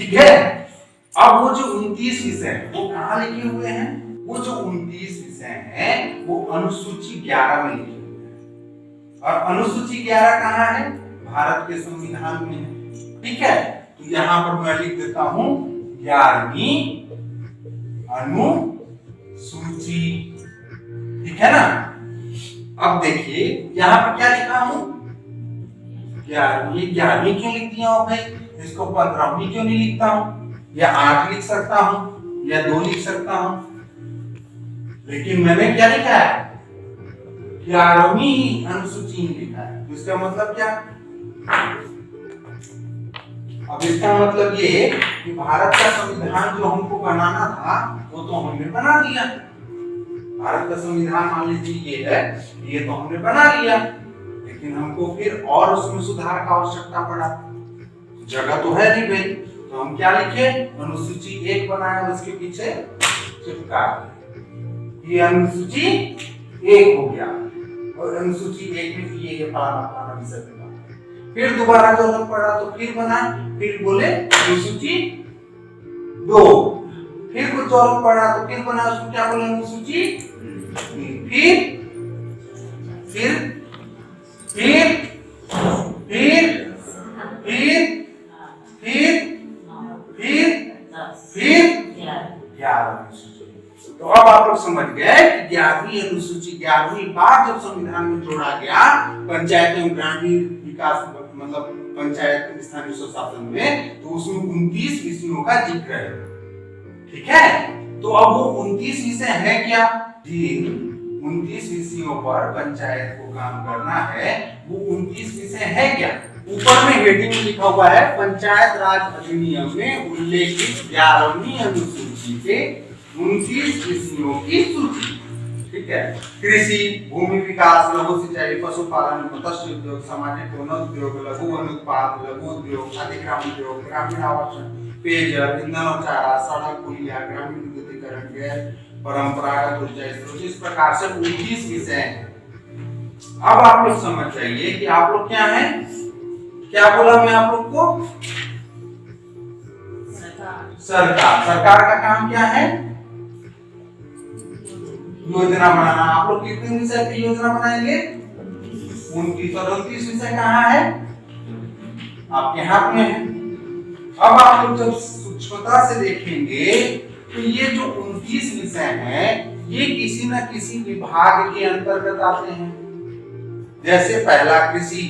ठीक है। अब वो जो 29 विषय है वो कहाँ लिखे हुए हैं? वो जो 29 विषय हैं वो अनुसूची 11 में लिखे हुए हैं। और अनुसूची 11 कहाँ है? भारत के संविधान में है। ठीक है, तो यहाँ पर मैं लिख देता हूं 11वीं अनुसूची। ठीक है ना। अब देखिए यहाँ पर क्या लिखा हूं? 11वीं क्यों लिख दिया हूं भाई? इसको 15वीं क्यों नहीं लिखता हूं? या 8 लिख सकता हूं या 2 लिख सकता हूं, लेकिन मैंने क्या लिखा है? 11वीं अनुसूची लिखा है। तो इसका मतलब क्या? अब इसका मतलब ये कि भारत का संविधान जो हमको बनाना था वो तो हमने बना दिया। भारत का संविधान मान लीजिए ये है, ये तो हमने बना लिया, लेकिन हमको फिर और उसमें सुधार का आवश्यकता पड़ा। जगह तो है नहीं भाई, तो हम क्या लिखे? अनुसूची 1 बनाए और उसके पीछे चिपका दिए। ये अनुसूची 1 हो गया और अनुसूची 1 में ये फलाना विषय पे। फिर दोबारा जरूरत पड़ा तो फिर बनाए, फिर बोले अनुसूची 2। फिर कुछ जरूरत पड़ा तो फिर बना, उसको क्या बोले? अनुसूची 3। फिर फिर फिर फिर फिर फिर फिर 11 अनुसूची। तो अब आप लोग समझ गए कि 11वीं अनुसूची 11वीं बार जब संविधान में जोड़ा गया पंचायत एवं ग्रामीण विकास मतलब पंचायत स्थानीय स्वशासन में, तो उसमें 29 विषयों का जिक्र है। ठीक है, तो अब वो 29 विषय है क्या? जी, 29 विषयों पर पंचायत को काम करना है। वो 29 विषय है क्या? ऊपर में हेडिंग में लिखा हुआ है पंचायत राज अधिनियम में उल्लेखित 11वीं अनुसूची के 29 विषयों की सूची। ठीक है, कृषि, भूमि विकास, लघु सिंचाई, पशुपालन, मत्स्य उद्योग, सामाजिक वनोद्योग, लघु वनोत्पाद, लघु उद्योग, अधिग्राम उद्योग, ग्रामीण आवासन, पेयजल, ईंधन और चारा, सड़क, पुलिया, ग्रामीण विद्युतीकरण, गैर परंपरागत ऊर्जा स्रोत। इस प्रकार से 29 विषय हैं। अब आप लोग समझ जाइए कि आप लोग क्या हैं? क्या बोला मैं आप लोग को? सरकार। सरकार का काम क्या है? योजना बनाना। आप लोग कितने विषय की योजना बनाएंगे? 29। और 29 विषय कहाँ है? आपके हाथ में है। अब आप लोग जब सूक्ष्मता से देखेंगे तो ये जो 29 विषय हैं ये किसी न किसी विभाग के अंतर्गत आते हैं। जैसे पहला कृषि,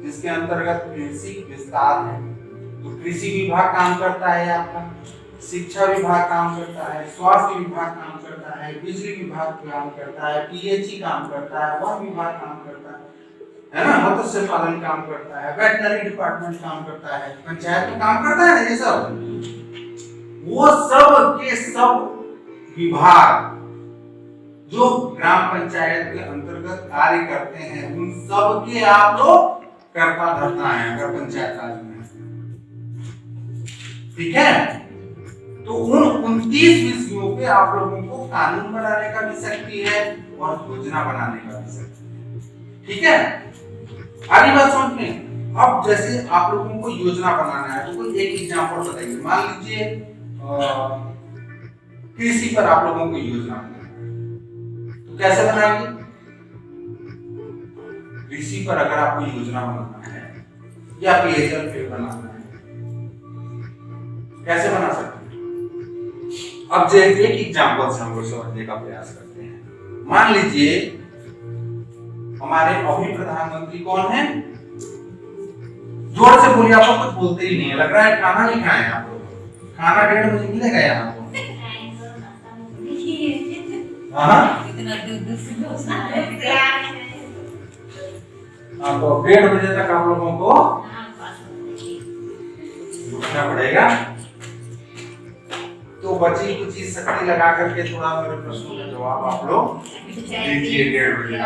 जिसके अंतर्गत कृषि विस्तार है, तो कृषि विभाग काम करता है आपका। शिक्षा विभाग काम करता है, स्वास्थ्य विभाग काम करता है, बिजली विभाग काम करता है, पीएचई काम करता है, वन विभाग काम करता है ना, मत्स्य पालन काम करता है, वेटनरी डिपार्टमेंट काम करता है, पंचायत में काम करता है ना, ये सब। वो सब के सब विभाग जो ग्राम पंचायत के अंतर्गत कार्य करते हैं उन सब के आप लोग कर्ता धर्ता है अगर पंचायत राज में। ठीक है, तो उन 29 विषयों पे आप लोगों को कानून बनाने का भी शक्ति है और योजना बनाने का भी शक्ति है। ठीक है, आगे बात समझ में। अब जैसे आप लोगों को योजना बनाना है तो कोई एक एग्जांपल बताइए। मान लीजिए कृषि पर आप लोगों को योजना बनाना है, तो कैसे बनाएंगे? कृषि पर अगर आपको योजना बनाना है या पेयजल पे बनाना है, कैसे बना सकते हैं? अब एक एग्जांपल से हम लोग समझने का प्रयास करते हैं। मान लीजिए हमारे अभी प्रधानमंत्री कौन है? जोर से बोलिए, आप लोग कुछ बोलते ही नहीं है, लग रहा है खाना नहीं खाए आप लोग। खाना 1:30 बजे मिलेगा यहाँ को? हाँ, तो 1:30 बजे तक आप लोगों को उठना पड़ेगा। तो बची कुछ शक्ति लगा करके थोड़ा मेरे प्रश्नों का जवाब आप लोग दीजिए 1:30 बजे।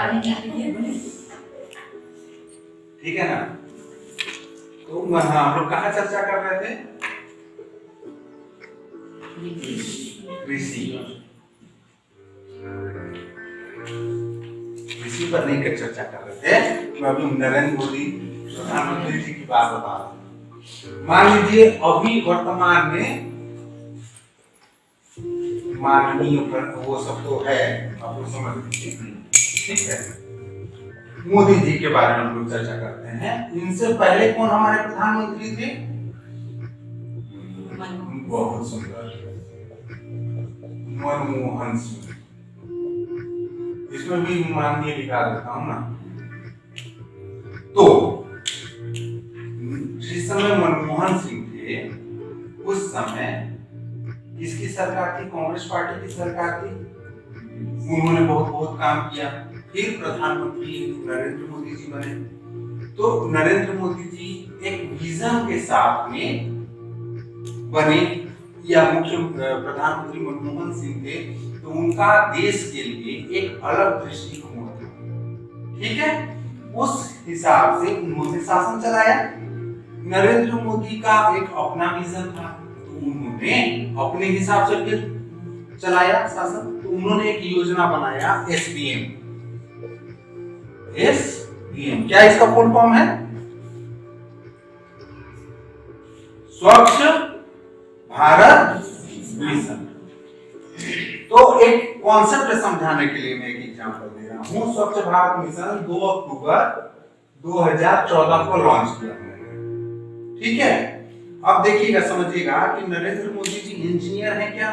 ठीक है ना? तो हम लोग कहाँ चर्चा कर रहे थे? कृषि पर नहीं कर चर्चा कर रहे थे। मैं अभी नरेंद्र मोदी प्रधानमंत्री जी की बात बता रहा हूँ। मान लीजिए अभी वर्तमान में माननीय वो सब तो है, आप लोग समझ लीजिए, ठीक है। मोदी जी के बारे में हम लोग चर्चा करते हैं। इनसे पहले कौन हमारे प्रधानमंत्री थे? बहुत सुंदर, मनमोहन सिंह। इसमें भी माननीय लिखा देता हूं ना। तो जिस समय मनमोहन सिंह थे उस समय किसकी सरकार थी? कांग्रेस पार्टी की सरकार थी। उन्होंने बहुत बहुत काम किया। फिर प्रधानमंत्री नरेंद्र मोदी जी बने। तो नरेंद्र मोदी जी एक विजन के साथ में बने, या मुख्य प्रधानमंत्री मनमोहन सिंह थे तो उनका देश के लिए एक अलग दृष्टिकोण था, ठीक है। उस हिसाब से उन्होंने शासन चलाया। नरेंद्र मोदी का एक अपना विजन था तो उन्होंने अपने हिसाब से फिर चलाया शासन। तो उन्होंने एक योजना बनाया एसबीएम। एसबीएम क्या इसका फुल फॉर्म है? स्वच्छ भारत मिशन। तो एक कॉन्सेप्ट समझाने के लिए मैं एक एग्जांपल दे रहा हूं। स्वच्छ भारत मिशन 2 अक्टूबर 2014 को लॉन्च किया हमने, ठीक है। अब देखिएगा, समझिएगा कि नरेंद्र मोदी जी इंजीनियर हैं क्या?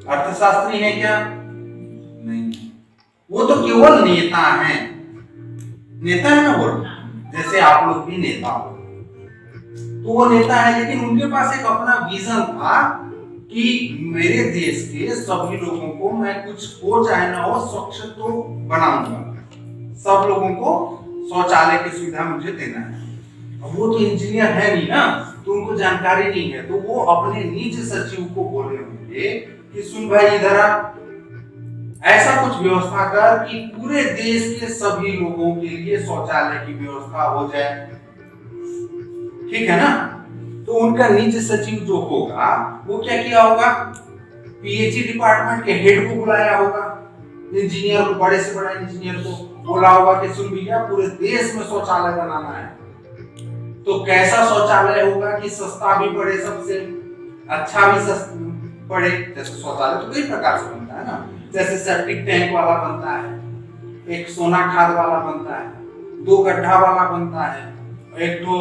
अर्थशास्त्री हैं क्या? नहीं। वो तो केवल नेता हैं। नेता है ना वो, जैसे आप लोग भी नेता हो। तो वो नेता है, लेकिन उनके पास एक अपना विजन था कि मेरे देश के सभी लोगों को मैं कुछ हो चाहे ना हो स्वच्छ तो बनाऊंगा, सब लोगों को शौचालय की सुविधा मुझे देना है। अब वो तो इंजीनियर है नहीं ना, तो उनको जानकारी नहीं है। तो वो अपने निज सचिव को बोले होंगे कि सुन भाई इधर आ, ऐसा कुछ व्यवस्था कर कि पूरे देश के सभी लोगों के लिए शौचालय की व्यवस्था हो जाए, ठीक है ना। तो उनका निज सचिव जो होगा वो क्या किया होगा? पीएचई डिपार्टमेंट के हेड को बुलाया होगा, इंजीनियर को, बड़े से बड़ा इंजीनियर को बोला होगा कि सुन भैया पूरे देश में शौचालय बनाना है। तो कैसा शौचालय होगा कि सस्ता भी पड़े, सबसे अच्छा भी पड़े। जैसे शौचालय तो कई प्रकार से बनता है ना, जैसे सेप्टिक टैंक वाला बनता है, एक सोना खाद वाला बनता है, 2 गड्ढा वाला बनता है, एक तो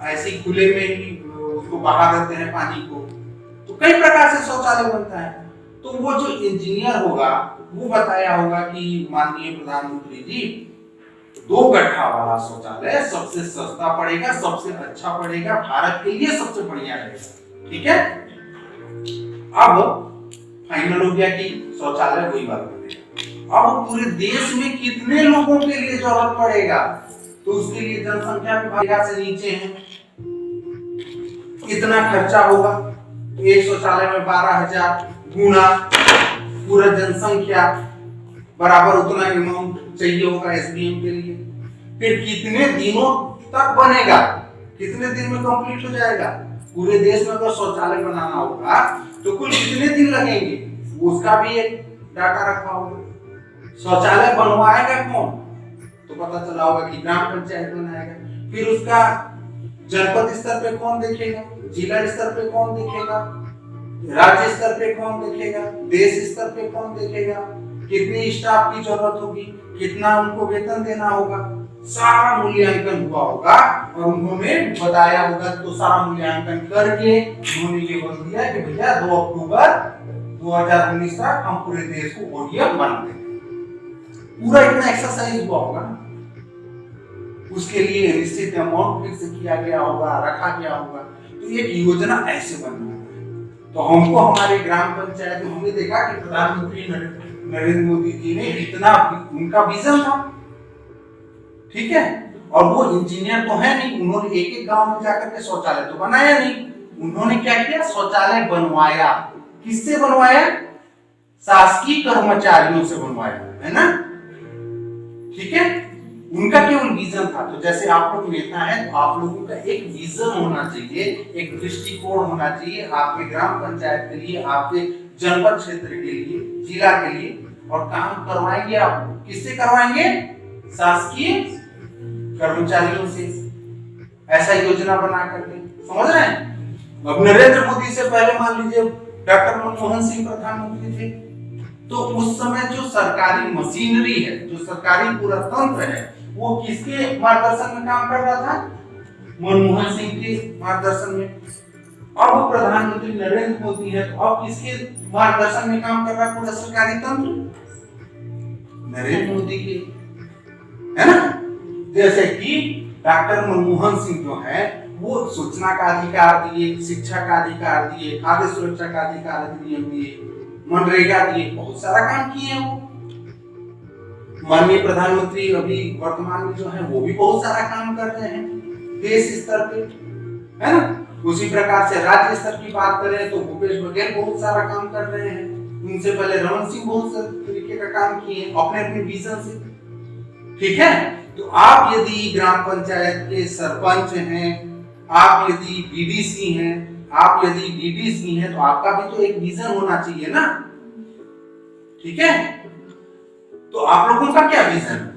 ऐसे खुले में ही उसको बहा देते हैं पानी को। तो कई प्रकार से शौचालय बनता है। तो वो जो इंजीनियर होगा वो बताया होगा कि माननीय प्रधानमंत्री जी 2 गड्ढा वाला शौचालय सबसे सस्ता पड़ेगा, सबसे अच्छा पड़ेगा, भारत के लिए सबसे बढ़िया रहेगा, ठीक है। अब फाइनल हो गया कि शौचालय वही वाला बनेगा। अब पूरे देश में कितने लोगों के लिए जरूरत पड़ेगा? तो उसके लिए जनसंख्या विभाग से नीचे है, इतना खर्चा होगा। तो एक शौचालय में 12,000 गुना पूरा जनसंख्या बराबर उतना अमाउंट चाहिए होगा एसबीएम के लिए। फिर कितने दिनों तक बनेगा? कितने दिन में कंप्लीट हो जाएगा? पूरे देश में अगर शौचालय बनाना होगा तो कुल कितने दिन लगेंगे? उसका भी एक डाटा रखा होगा। शौचालय बनवाएगा कौन? तो पता चला होगा कि ग्राम पंचायत बनाएगा। फिर उसका जनपद स्तर पे कौन देखेगा, जिला स्तर पे कौन देखेगा, राज्य स्तर पे कौन देखेगा, देश स्तर पे कौन देखेगा, कितनी स्टाफ की जरूरत होगी, कितना उनको वेतन देना होगा, सारा मूल्यांकन हुआ होगा और उन्होंने बताया होगा। तो सारा मूल्यांकन करके उन्होंने ये बोल दिया कि भैया 2 अक्टूबर 2019 तक हम पूरे देश को ओडीएफ बना देंगे। पूरा इतना एक्सरसाइज हुआ होगा ना, उसके लिए निश्चित अमाउंट फिक्स किया गया होगा, रखा गया होगा। तो एक योजना ऐसे बनना है। तो हमको हमारे ग्राम पंचायत में हमने देखा कि प्रधानमंत्री नरेंद्र मोदी जी ने इतना उनका विजन था, ठीक है। और वो इंजीनियर तो है नहीं, उन्होंने एक एक गांव में जाकर के शौचालय तो बनाया नहीं। उन्होंने क्या किया? शौचालय बनवाया। किससे बनवाया? शासकीय कर्मचारियों से बनवाया, है ना, ठीक है। उनका केवल विजन था। तो जैसे आप लोग नेता हैं तो आप लोगों का एक विजन होना चाहिए, एक दृष्टिकोण होना चाहिए आपके ग्राम पंचायत के लिए, आपके जनपद क्षेत्र के लिए, जिला के लिए। और काम करवाएंगे आप किससे करवाएंगे? शासकीय कर्मचारियों से। ऐसा योजना बना करके, समझ रहे हैं। अब नरेंद्र मोदी से पहले मान लीजिए डॉक्टर मनमोहन सिंह प्रधानमंत्री थे, तो उस समय जो सरकारी मशीनरी है, जो सरकारी पूरा तंत्र है, वो किसके मार्गदर्शन में काम कर रहा था? मनमोहन सिंह के मार्गदर्शन में। अब प्रधानमंत्री नरेंद्र मोदी है, तो अब किसके मार्गदर्शन में काम कर रहा है पूरा सरकारी तंत्र? नरेंद्र मोदी के, है ना। जैसे कि डॉक्टर मनमोहन सिंह जो है वो सूचना का अधिकार दिए, शिक्षा का अधिकार दिए, खाद्य सुरक्षा का अधिकार दिए, मनरेगा दिए, बहुत सारा काम किए वो। माननीय प्रधानमंत्री अभी वर्तमान में जो है वो भी बहुत सारा काम कर रहे हैं देश स्तर पे, है ना। उसी प्रकार से राज्य स्तर की बात करें तो भूपेश बघेल बहुत सारा काम कर रहे हैं। उनसे पहले रमन सिंह बहुत सारे तरीके का काम किए अपने अपने विजन से, ठीक है। तो आप यदि ग्राम पंचायत के सरपंच हैं, आप यदि बीडीसी हैं, आप यदि डीडीसी हैं, तो आपका भी तो एक विजन होना चाहिए ना, ठीक है। तो आप लोगों का क्या विजन?